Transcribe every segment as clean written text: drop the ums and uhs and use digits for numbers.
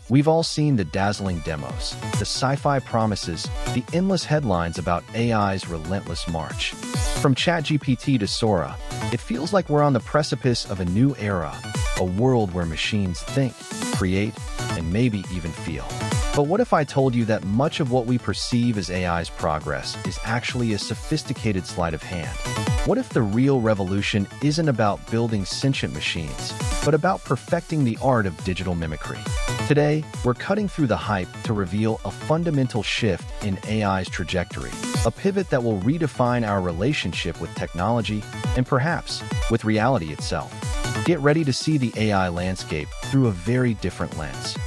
We've all seen the dazzling demos, the sci-fi promises, the endless headlines about AI's relentless march. From ChatGPT to Sora, it feels like we're on the precipice of a new era, a world where machines think, create, and maybe even feel. But what if I told you that much of what we perceive as AI's progress is actually a sophisticated sleight of hand? What if the real revolution isn't about building sentient machines, but about perfecting the art of digital mimicry? Today, we're cutting through the hype to reveal a fundamental shift in AI's trajectory, a pivot that will redefine our relationship with technology and perhaps with reality itself. Get ready to see the AI landscape through a very different lens.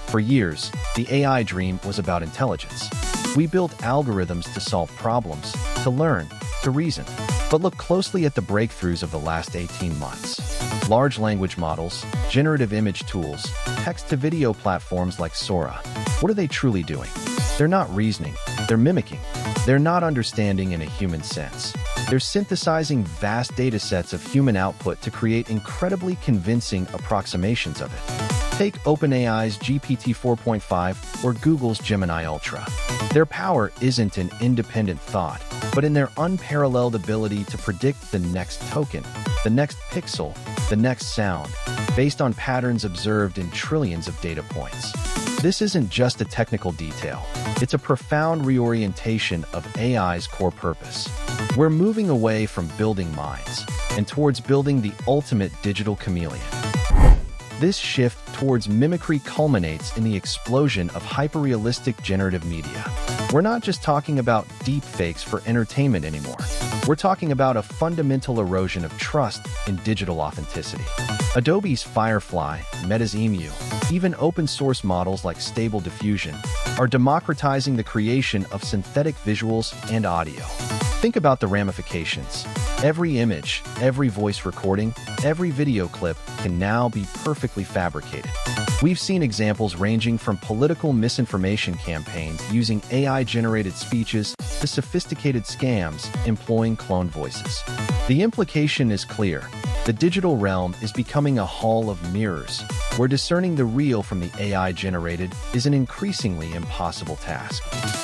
For years, the AI dream was about intelligence. We built algorithms to solve problems, to learn, to reason. But look closely at the breakthroughs of the last 18 months. Large language models, generative image tools, text-to-video platforms like Sora. What are they truly doing? They're not reasoning, they're mimicking. They're not understanding in a human sense. They're synthesizing vast data sets of human output to create incredibly convincing approximations of it. Take OpenAI's GPT 4.5 or Google's Gemini Ultra. Their power isn't in independent thought, but in their unparalleled ability to predict the next token, the next pixel, the next sound, based on patterns observed in trillions of data points. This isn't just a technical detail. It's a profound reorientation of AI's core purpose. We're moving away from building minds and towards building the ultimate digital chameleon. This shift towards mimicry culminates in the explosion of hyperrealistic generative media. We're not just talking about deepfakes for entertainment anymore. We're talking about a fundamental erosion of trust in digital authenticity. Adobe's Firefly, Meta's Emu, even open-source models like Stable Diffusion are democratizing the creation of synthetic visuals and audio. Think about the ramifications. Every image, every voice recording, every video clip can now be perfectly fabricated. We've seen examples ranging from political misinformation campaigns using AI-generated speeches to sophisticated scams employing cloned voices. The implication is clear. The digital realm is becoming a hall of mirrors, where discerning the real from the AI-generated is an increasingly impossible task.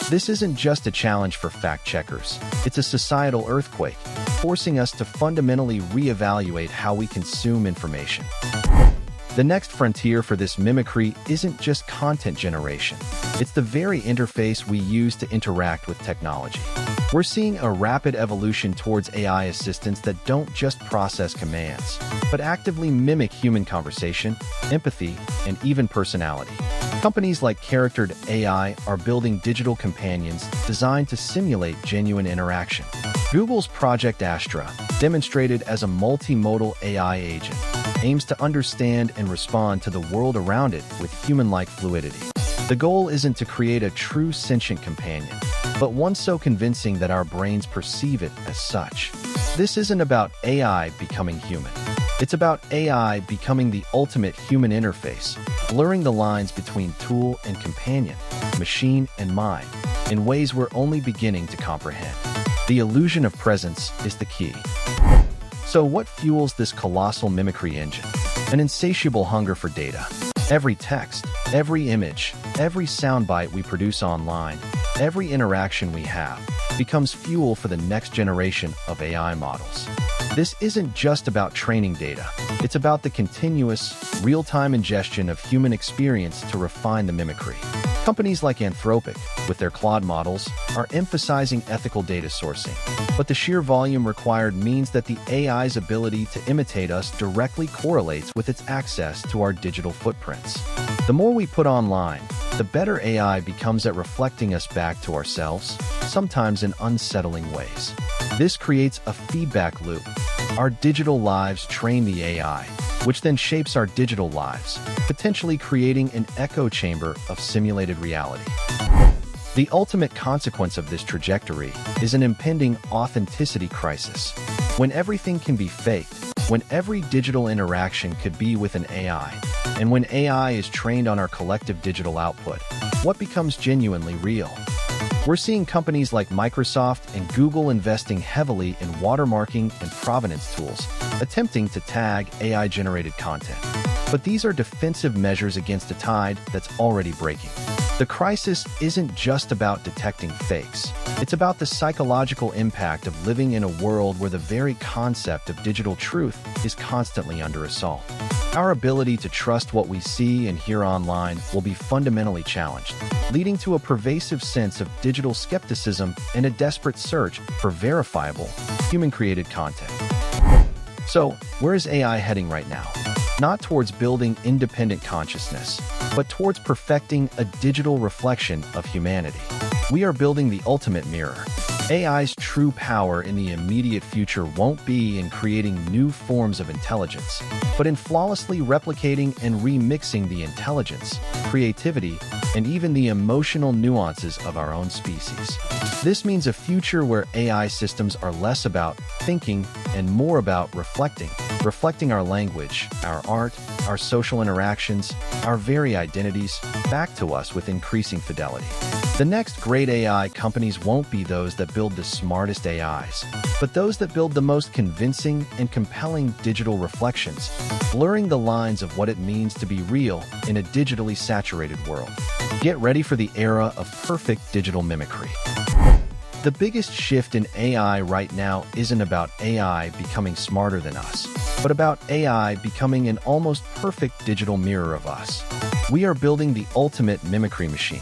This isn't just a challenge for fact-checkers. It's a societal earthquake, forcing us to fundamentally reevaluate how we consume information. The next frontier for this mimicry isn't just content generation. It's the very interface we use to interact with technology. We're seeing a rapid evolution towards AI assistants that don't just process commands, but actively mimic human conversation, empathy, and even personality. Companies like Charactered AI are building digital companions designed to simulate genuine interaction. Google's Project Astra, demonstrated as a multimodal AI agent, aims to understand and respond to the world around it with human-like fluidity. The goal isn't to create a true sentient companion, but one so convincing that our brains perceive it as such. This isn't about AI becoming human. It's about AI becoming the ultimate human interface, blurring the lines between tool and companion, machine and mind, in ways we're only beginning to comprehend. The illusion of presence is the key. So what fuels this colossal mimicry engine? An insatiable hunger for data. Every text, every image, every soundbite we produce online, every interaction we have, becomes fuel for the next generation of AI models. This isn't just about training data. It's about the continuous, real-time ingestion of human experience to refine the mimicry. Companies like Anthropic, with their Claude models, are emphasizing ethical data sourcing. But the sheer volume required means that the AI's ability to imitate us directly correlates with its access to our digital footprints. The more we put online, the better AI becomes at reflecting us back to ourselves, sometimes in unsettling ways. This creates a feedback loop. Our digital lives train the AI, which then shapes our digital lives, potentially creating an echo chamber of simulated reality. The ultimate consequence of this trajectory is an impending authenticity crisis. When everything can be faked, when every digital interaction could be with an AI, and when AI is trained on our collective digital output, what becomes genuinely real? We're seeing companies like Microsoft and Google investing heavily in watermarking and provenance tools, attempting to tag AI-generated content. But these are defensive measures against a tide that's already breaking. The crisis isn't just about detecting fakes. It's about the psychological impact of living in a world where the very concept of digital truth is constantly under assault. Our ability to trust what we see and hear online will be fundamentally challenged, leading to a pervasive sense of digital skepticism and a desperate search for verifiable, human-created content. So, where is AI heading right now? Not towards building independent consciousness, but towards perfecting a digital reflection of humanity. We are building the ultimate mirror. AI's true power in the immediate future won't be in creating new forms of intelligence, but in flawlessly replicating and remixing the intelligence, creativity, and even the emotional nuances of our own species. This means a future where AI systems are less about thinking and more about reflecting our language, our art, our social interactions, our very identities, back to us with increasing fidelity. The next great AI companies won't be those that build the smartest AIs, but those that build the most convincing and compelling digital reflections, blurring the lines of what it means to be real in a digitally saturated world. Get ready for the era of perfect digital mimicry. The biggest shift in AI right now isn't about AI becoming smarter than us, but about AI becoming an almost perfect digital mirror of us. We are building the ultimate mimicry machine.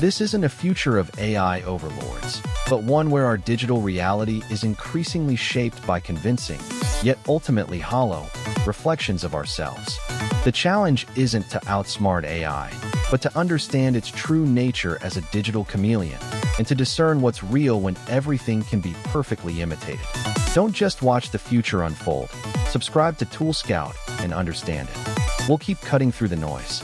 This isn't a future of AI overlords, but one where our digital reality is increasingly shaped by convincing, yet ultimately hollow, reflections of ourselves. The challenge isn't to outsmart AI, but to understand its true nature as a digital chameleon, and to discern what's real when everything can be perfectly imitated. Don't just watch the future unfold. Subscribe to Tool Scout and understand it. We'll keep cutting through the noise.